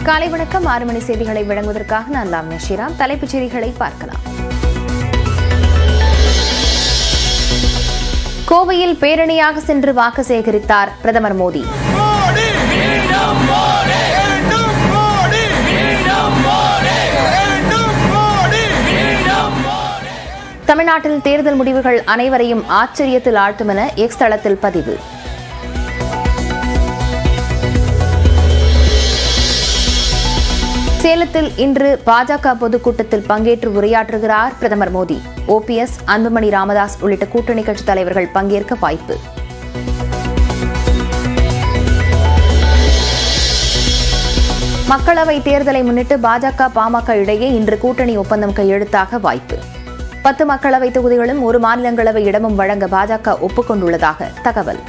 காலை வணக்கம். 6 மணி செய்திகளை வழங்குவதற்காக நான் லாம்யா ஸ்ரீராம். தலைப்புச் செய்திகளை பார்க்கலாம். கோவையில் பேரணியாக சென்று வாக்கு சேகரித்தார் பிரதமர் மோடி. தமிழ்நாட்டில் தேர்தல் முடிவுகள் அனைவரையும் ஆச்சரியத்தில் ஆழ்த்தும் என எக்ஸ் தளத்தில் பதிவு. சேலத்தில் இன்று பாஜக பொதுக்கூட்டத்தில் பங்கேற்று உரையாற்றுகிறார் பிரதமர் மோடி. OPS, அன்புமணி ராமதாஸ் உள்ளிட்ட கூட்டணி கட்சித் தலைவர்கள் பங்கேற்க வாய்ப்பு. மக்களவைத் தேர்தலை முன்னிட்டு பாஜக, பாமக இடையே இன்று கூட்டணி ஒப்பந்தம் கையெழுத்தாக வாய்ப்பு. 10 மக்களவைத் தொகுதிகளும் 1 மாநிலங்களவை இடமும் வழங்க பாஜக ஒப்புக்கொண்டுள்ளதாக தகவல்.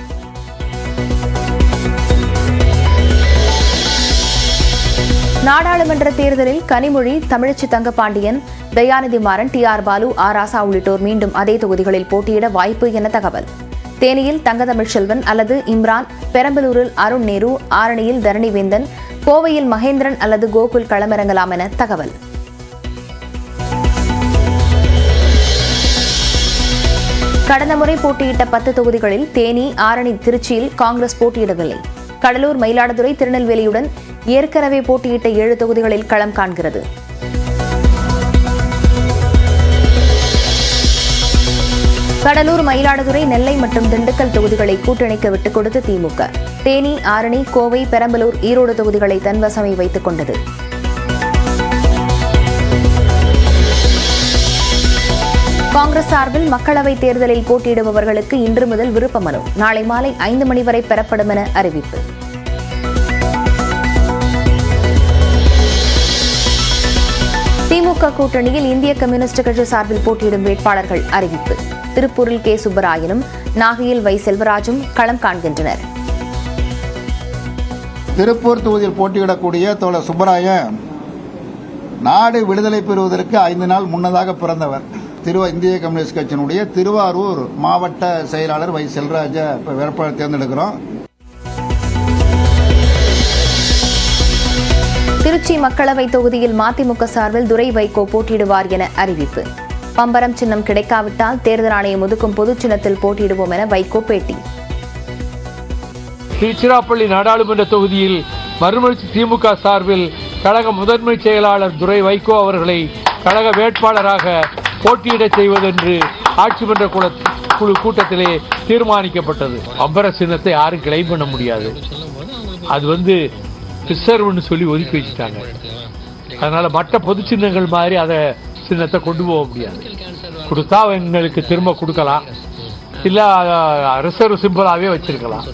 நாடாளுமன்ற தேர்தலில் கனிமொழி, தமிழச்சி தங்கபாண்டியன், தயாநிதி மாறன், TR பாலு, R ராசா உள்ளிட்டோர் மீண்டும் அதே தொகுதிகளில் போட்டியிட வாய்ப்பு என தகவல். தேனியில் தங்கதமிழ்ச்செல்வன் அல்லது இம்ரான், பெரம்பலூரில் அருண் நேரு, ஆரணியில் தரணிவேந்தன், கோவையில் மகேந்திரன் அல்லது கோகுல் களமிறங்கலாம் என தகவல். கடந்த முறை போட்டியிட்ட 10 தொகுதிகளில் தேனி, ஆரணி, திருச்சியில் காங்கிரஸ் போட்டியிடவில்லை. கடலூர், மயிலாடுதுறை, திருநெல்வேலியுடன் ஏற்கனவே போட்டியிட்ட 7 தொகுதிகளில் களம் காண்கிறது. கடலூர், மயிலாடுதுறை, நெல்லை மற்றும் திண்டுக்கல் தொகுதிகளை கூட்டணிக்கு விட்டுக் கொடுத்து திமுக தேனி, ஆரணி, கோவை, பெரம்பலூர், ஈரோடு தொகுதிகளை தன்வசமே வைத்துக் கொண்டது. காங்கிரஸ் சார்பில் மக்களவைத் தேர்தலில் போட்டியிடுபவர்களுக்கு இன்று முதல் விருப்ப மனு நாளை மாலை 5 மணி வரை பெறப்படும் என அறிவிப்பு. திமுக கூட்டணியில் இந்திய கம்யூனிஸ்ட் கட்சி சார்பில் போட்டியிடும் வேட்பாளர்கள் அறிவிப்பு. திருப்பூரில் K. சுப்பராயனும், நாகையில் Y. செல்வராஜும் களம் காண்கின்றனர். திருப்பூர் தொகுதியில் போட்டியிடக்கூடிய தோழர் சுப்பராயன் நாடு விடுதலை பெறுவதற்கு 5 நாள் முன்னதாக பிறந்தவர். இந்திய கம்யூனிஸ்ட் கட்சியினுடைய திருவாரூர் மாவட்ட செயலாளர் Y. செல்வராஜ வேட்பாளர் தேர்ந்தெடுக்கிறோம். திருச்சி மக்களவை தொகுதியில் மதிமுக சார்பில் துரை வைகோ போட்டியிடுவார் என அறிவிப்பு. பம்பரம் சின்னம் கிடைக்காவிட்டால் தேர்தல் ஆணையம் ஒதுக்கும் பொது சின்னத்தில் போட்டியிடுவோம் என வைகோ பேட்டி. திருச்சிராப்பள்ளி நாடாளுமன்ற தொகுதியில் மறுமலர்ச்சி திமுக சார்பில் கழக முதன்மை செயலாளர் துரை வைகோ அவர்களை கழக வேட்பாளராக போட்டியிட செய்வதென்று ஆட்சி மன்ற குழு கூட்டத்திலே தீர்மானிக்கப்பட்டது. பம்பர சின்னத்தை யாரும் கிளைம் பண்ண முடியாது. அது ரிசர்வ்னு சொல்லி ஒதுக்கி வச்சுட்டாங்க. அதனால மற்ற பொது சின்னங்கள் மாதிரி அதை சின்னத்தை கொண்டு போக முடியாது. கொடுத்தா எங்களுக்கு திரும்ப கொடுக்கலாம், இல்ல ரிசர்வ் சிம்பிளாவே வச்சிருக்கலாம்.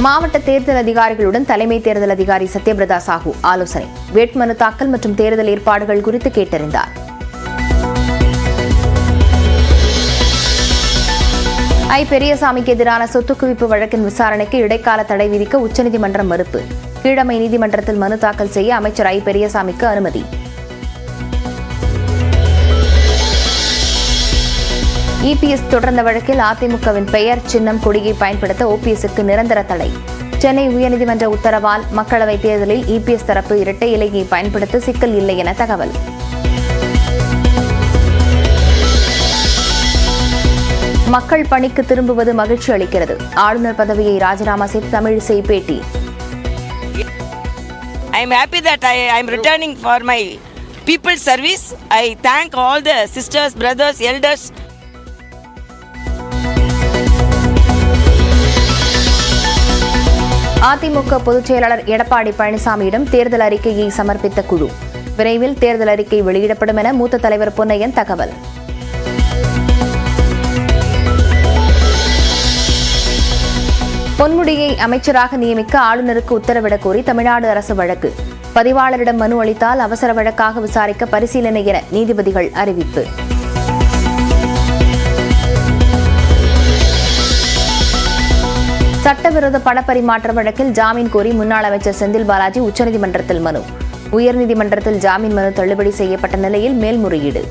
மாவட்ட தேர்தல் அதிகாரிகளுடன் தலைமை தேர்தல் அதிகாரி சத்யபிரதா சாஹூ ஆலோசனை. வேட்புமனு தாக்கல் மற்றும் தேர்தல் ஏற்பாடுகள் குறித்து கேட்டறிந்தார். பெரியசாமிக்கு எதிரான சொத்து குவிப்பு வழக்கின் விசாரணைக்கு இடைக்கால தடை விதிக்க உச்சநீதிமன்றம் மறுப்பு. கீழமை நீதிமன்றத்தில் மனு தாக்கல் செய்ய அமைச்சர் பெரியசாமிக்கு அனுமதி. EPS தொடர்ந்த வழக்கில் அதிமுகவின் பெயர், சின்னம், கொடியை பயன்படுத்த OPSக்கு நிரந்தர தடை. சென்னை உயர்நீதிமன்ற உத்தரவால் மக்களவைத் தேர்தலில் EPS தரப்பு இரட்டை இலையை பயன்படுத்த சிக்கல் இல்லை என தகவல். மக்கள் பணிக்கு திரும்புவது மகிழ்ச்சி அளிக்கிறது. ஆளுநர் பதவியை ராஜினாமா செய்து தமிழிசை பேட்டி. I am happy that I am returning for my people's service. I thank all the sisters, brothers, elders. AIADMK பொதுச் செயலாளர் எடப்பாடி பழனிசாமியிடம் தேர்தல் அறிக்கையை சமர்ப்பித்த குழு. விரைவில் தேர்தல் அறிக்கை வெளியிடப்படும் என மூத்த தலைவர் பொன்னையன் தகவல். பொன்முடியை அமைச்சராக நியமிக்க ஆளுநருக்கு உத்தரவிடக் கோரி தமிழ்நாடு அரசு வழக்கு. பதிவாளரிடம் மனு அளித்தால் அவசர வழக்காக விசாரிக்க பரிசீலனை என நீதிபதிகள் அறிவிப்பு. சட்டவிரோத பணப்பரிமாற்ற வழக்கில் ஜாமீன் கோரி முன்னாள் அமைச்சர் செந்தில் பாலாஜி உச்சநீதிமன்றத்தில் மனு. உயர்நீதிமன்றத்தில் ஜாமீன் மனு தள்ளுபடி செய்யப்பட்ட நிலையில் மேல்முறையீடு.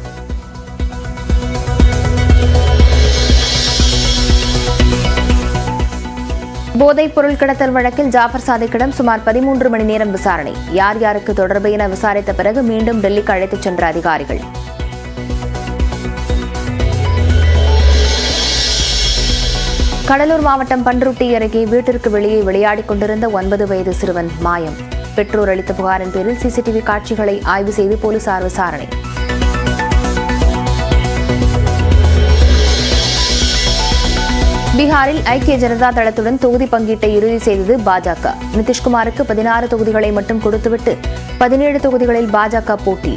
போதைப் பொருள் கடத்தல் வழக்கில் ஜாஃபர் சாதிக்கிடம் சுமார் 13 மணி நேரம் விசாரணை. யார் யாருக்கு தொடர்பு என விசாரித்த பிறகு மீண்டும் டெல்லிக்கு அழைத்துச் சென்ற அதிகாரிகள். கடலூர் மாவட்டம் பண்ருட்டி அருகே வீட்டிற்கு வெளியே விளையாடிக் கொண்டிருந்த 9 வயது சிறுவன் மாயம். பெற்றோர் அளித்த புகாரின் பேரில் சிசிடிவி காட்சிகளை ஆய்வு செய்து போலீசார் விசாரணை. பீகாரில் ஐக்கிய ஜனதா தளத்துடன் தொகுதி பங்கீட்டை இறுதி செய்தது பாஜக. நிதிஷ்குமாருக்கு 16 தொகுதிகளை மட்டும் கொடுத்துவிட்டு 17 தொகுதிகளில் பாஜக போட்டி.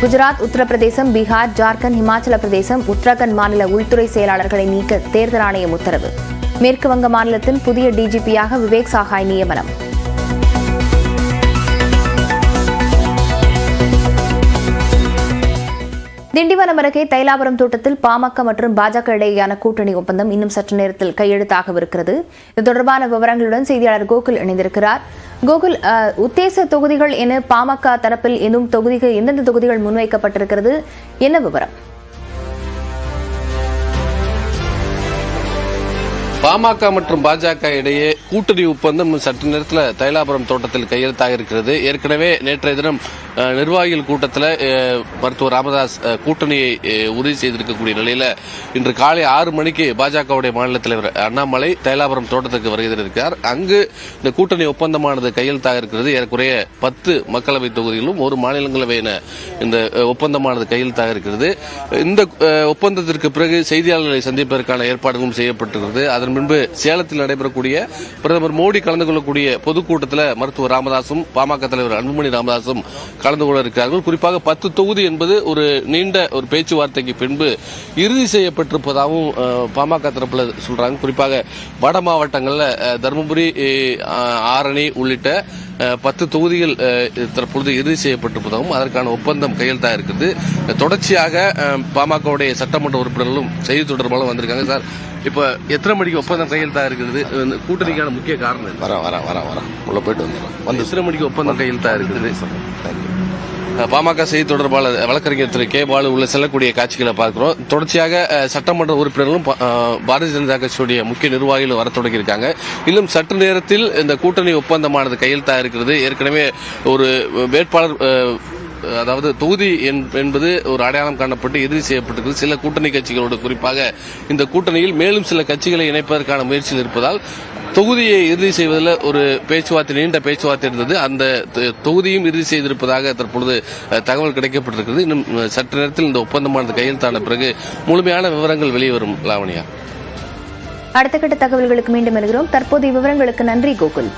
குஜராத், உத்தரப்பிரதேசம், பீகார், ஜார்க்கண்ட், இமாச்சல பிரதேசம், உத்தரகாண்ட் மாநில உள்துறை செயலாளர்களை நீக்க தேர்தல் ஆணையம் உத்தரவு. மேற்கு வங்க மாநிலத்தின் புதிய டிஜிபியாக விவேக் சாகாய் நியமனம். திண்டிவனம் அருகே தைலாபுரம் தோட்டத்தில் பாமக மற்றும் பாஜக இடையேயான கூட்டணி ஒப்பந்தம் இன்னும் சற்று நேரத்தில் கையெழுத்தாகவிருக்கிறது. இது தொடர்பான விவரங்களுடன் செய்தியாளர் கோகுல் இணைந்திருக்கிறார். கோகுல், உத்தேச தொகுதிகள் என பாமக தரப்பில் எந்தெந்த தொகுதிகள் முன்வைக்கப்பட்டிருக்கிறது, என்ன விவரம்? பாமக மற்றும் பாஜக இடையே கூட்டணி ஒப்பந்தம் சற்று நேரத்தில் தைலாபுரம் தோட்டத்தில் கையெழுத்தாக இருக்கிறது. ஏற்கனவே நேற்றைய தினம் நிர்வாகிகள் கூட்டத்தில் மருத்துவர் ராமதாஸ் கூட்டணியை உறுதி செய்திருக்கக்கூடிய நிலையில் இன்று காலை 6 மணிக்கு பாஜகவுடைய மாநில தலைவர் அண்ணாமலை தைலாபுரம் தோட்டத்துக்கு வருகிறார். அங்கு இந்த கூட்டணி ஒப்பந்தமானது கையெழுத்தாக இருக்கிறது. ஏறக்குறைய 10 மக்களவை தொகுதிகளும் ஒரு மாநிலங்களவை என இந்த ஒப்பந்தமானது கையெழுத்தாக இருக்கிறது. இந்த ஒப்பந்தத்திற்கு பிறகு செய்தியாளர்களை சந்திப்பதற்கான ஏற்பாடுகளும் செய்யப்பட்டிருக்கிறது. அதன் முன்பு சேலத்தில் நடைபெறக்கூடிய பிரதமர் மோடி கலந்து கொள்ளக்கூடிய பொதுக்கூட்டத்தில் மருத்துவர் ராமதாசும் பாமக தலைவர் அன்புமணி ராமதாசும் கலந்து கொள்ள இருக்கிறார்கள். குறிப்பாக 10 தொகுதி என்பது ஒரு நீண்ட ஒரு பேச்சுவார்த்தைக்கு பின்பு இறுதி செய்யப்பட்டிருப்பதாகவும் பாமக தரப்பில் சொல்றாங்க. குறிப்பாக வட மாவட்டங்களில் தருமபுரி, ஆரணி உள்ளிட்ட 10 தொகுதிகள் தற்பொழுது இறுதி செய்யப்பட்டிருப்பதாகவும் அதற்கான ஒப்பந்தம் கையெழுத்தாக இருக்கிறது. தொடர்ச்சியாக பாமகவுடைய சட்டமன்ற உறுப்பினர்களும் செய்தி தொடர்பாளரும் வந்திருக்காங்க. சார், இப்ப எத்தனை மணிக்கு ஒப்பந்தம் கையெழுத்தாக இருக்கிறது? கூட்டணிக்கான முக்கிய காரணம் வர உள்ள போயிட்டு வந்து எத்தனை மணிக்கு ஒப்பந்தம் கையெழுத்தாக இருக்கிறது? பாமக செய்தி தொடர்பாளர் வழக்கறிஞர் திரு கே பாலு உள்ள செல்லக்கூடிய காட்சிகளை பார்க்கிறோம். தொடர்ச்சியாக சட்டமன்ற உறுப்பினர்களும் பாரதிய ஜனதா கட்சியுடைய முக்கிய நிர்வாகிகளும் வர தொடங்கியிருக்காங்க. இன்னும் சற்று நேரத்தில் இந்த கூட்டணி ஒப்பந்தமானது கையெழுத்தாக இருக்கிறது. ஏற்கனவே ஒரு வேட்பாளர், அதாவது தொகுதி என்பது ஒரு அடையாளம் காணப்பட்டு இறுதி செய்யப்பட்டிருக்கிறது. சில கூட்டணி கட்சிகளோடு, குறிப்பாக இந்த கூட்டணியில் மேலும் சில கட்சிகளை இணைப்பதற்கான முயற்சியில் இருப்பதால் தொகுதியை இறுதி செய்வதில் ஒரு பேச்சுவார்த்தை, நீண்ட பேச்சுவார்த்தை இருந்தது. அந்த தொகுதியும் இறுதி செய்திருப்பதாக தற்பொழுது தகவல் கிடைக்கப்பட்டிருக்கிறது. இன்னும் சற்று நேரத்தில் இந்த ஒப்பந்தமானது கையெழுத்தான பிறகு முழுமையான விவரங்கள் வெளிவரும். லாவணியா, அடுத்த கட்ட தகவல்களுக்கு மீண்டும் வருகிறோம். தற்போதைய விவரங்களுக்கு நன்றி கோகுல்.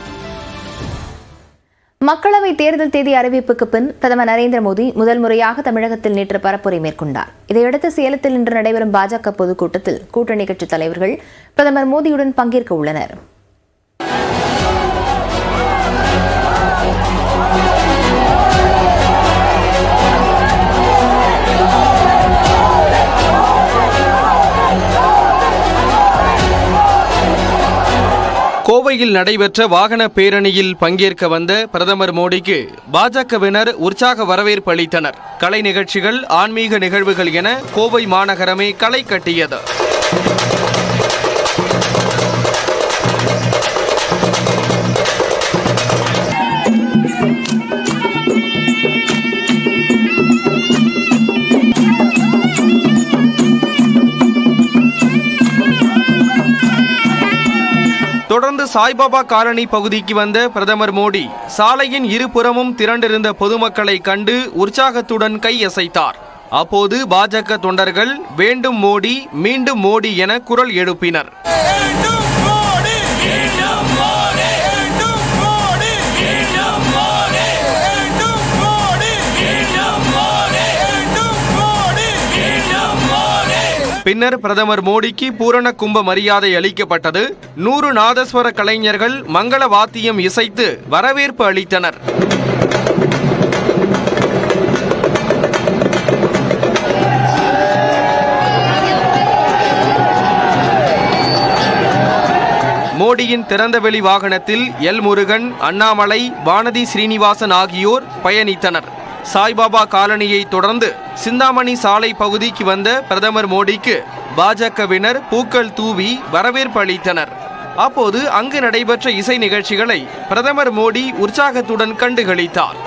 மக்களவை தேர்தல் தேதி அறிவிப்புக்கு பின் பிரதமர் நரேந்திர மோடி முதல் முறையாக தமிழகத்தில் நேற்று பரப்புரை மேற்கொண்டார். இதையடுத்து சேலத்தில் இன்று நடைபெறும் பாஜக பொதுக்கூட்டத்தில் கூட்டணி கட்சித் தலைவர்கள் பிரதமர் மோடியுடன் பங்கேற்க உள்ளனர். கோவையில் நடைபெற்ற வாகன பேரணியில் பங்கேற்க வந்த பிரதமர் மோடிக்கு பாஜகவினர் உற்சாக வரவேற்பு அளித்தனர். கலை நிகழ்ச்சிகள், ஆன்மீக நிகழ்வுகள் என கோவை மாநகரமே களை கட்டியது. தொடர்ந்து சாய்பாபா காலனி பகுதிக்கு வந்த பிரதமர் மோடி சாலையின் இருபுறமும் திரண்டிருந்த பொதுமக்களை கண்டு உற்சாகத்துடன் கையசைத்தார். அப்போது பாஜக தொண்டர்கள் வேண்டும் மோடி, மீண்டும் மோடி என குரல் எழுப்பினர். பின்னர் பிரதமர் மோடிக்கு பூரண கும்ப மரியாதை அளிக்கப்பட்டது. 100 நாதஸ்வர கலைஞர்கள் மங்கள வாத்தியம் இசைத்து வரவேற்பு அளித்தனர். மோடியின் திறந்தவெளி வாகனத்தில் எல் முருகன், அண்ணாமலை, வானதி ஸ்ரீனிவாசன் ஆகியோர் பயணித்தனர். சாய்பாபா காலனியை தொடர்ந்து சிந்தாமணி சாலை பகுதிக்கு வந்த பிரதமர் மோடிக்கு பாஜகவினர் பூக்கள் தூவி வரவேற்பு அளித்தனர். அப்போது அங்கு நடைபெற்ற இசை நிகழ்ச்சிகளை பிரதமர் மோடி உற்சாகத்துடன் கண்டுகளித்தார்.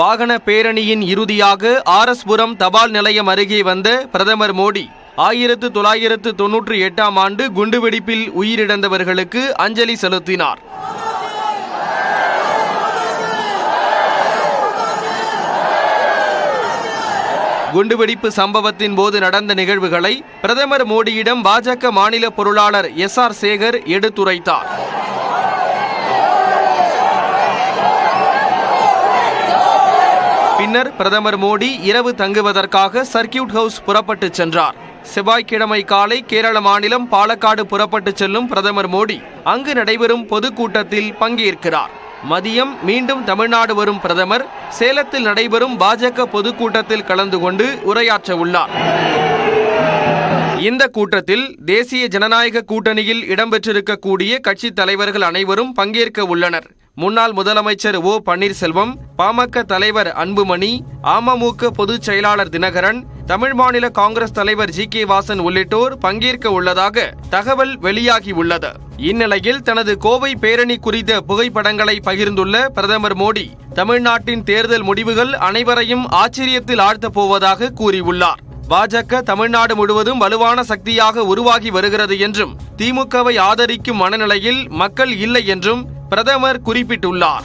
வாகன பேரணியின் இறுதியாக ஆர்எஸ்புரம் தபால் நிலையம் அருகே வந்த பிரதமர் மோடி 1998ஆம் ஆண்டு குண்டுவெடிப்பில் உயிரிழந்தவர்களுக்கு அஞ்சலி செலுத்தினார். குண்டுவெடிப்பு சம்பவத்தின் போது நடந்த நிகழ்வுகளை பிரதமர் மோடியிடம் பாஜக மாநில பொருளாளர் SR சேகர் எடுத்துரைத்தார். பின்னர் பிரதமர் மோடி இரவு தங்குவதற்காக சர்க்கியூட் ஹவுஸ் புறப்பட்டு சென்றார். செவ்வாய்க்கிழமை காலை கேரள மாநிலம் பாலக்காடு புறப்பட்டு செல்லும் பிரதமர் மோடி அங்கு நடைபெறும் பொதுக்கூட்டத்தில் பங்கேற்கிறார். மதியம் மீண்டும் தமிழ்நாடு வரும் பிரதமர் சேலத்தில் நடைபெறும் பாஜக பொதுக்கூட்டத்தில் கலந்து கொண்டு உரையாற்ற உள்ளார். இந்த கூட்டத்தில் தேசிய ஜனநாயக கூட்டணியில் இடம்பெற்றிருக்கக்கூடிய கட்சி தலைவர்கள் அனைவரும் பங்கேற்க உள்ளனர். முன்னாள் முதலமைச்சர் ஓ பன்னீர்செல்வம், பாமக தலைவர் அன்புமணி, அமமுக பொதுச் செயலாளர் தினகரன், தமிழ் மாநில காங்கிரஸ் தலைவர் GK வாசன் உள்ளிட்டோர் பங்கேற்க உள்ளதாக தகவல் வெளியாகியுள்ளது. இந்நிலையில் தனது கோவை பேரணி குறித்த புகைப்படங்களை பகிர்ந்துள்ள பிரதமர் மோடி தமிழ்நாட்டின் தேர்தல் முடிவுகள் அனைவரையும் ஆச்சரியத்தில் ஆழ்த்தப் போவதாக கூறியுள்ளார். பாஜக தமிழ்நாடு முழுவதும் வலுவான சக்தியாக உருவாகி வருகிறது என்றும் திமுகவை ஆதரிக்கும் மனநிலையில் மக்கள் இல்லை என்றும் பிரதமர் குறிப்பிட்டுள்ளார்.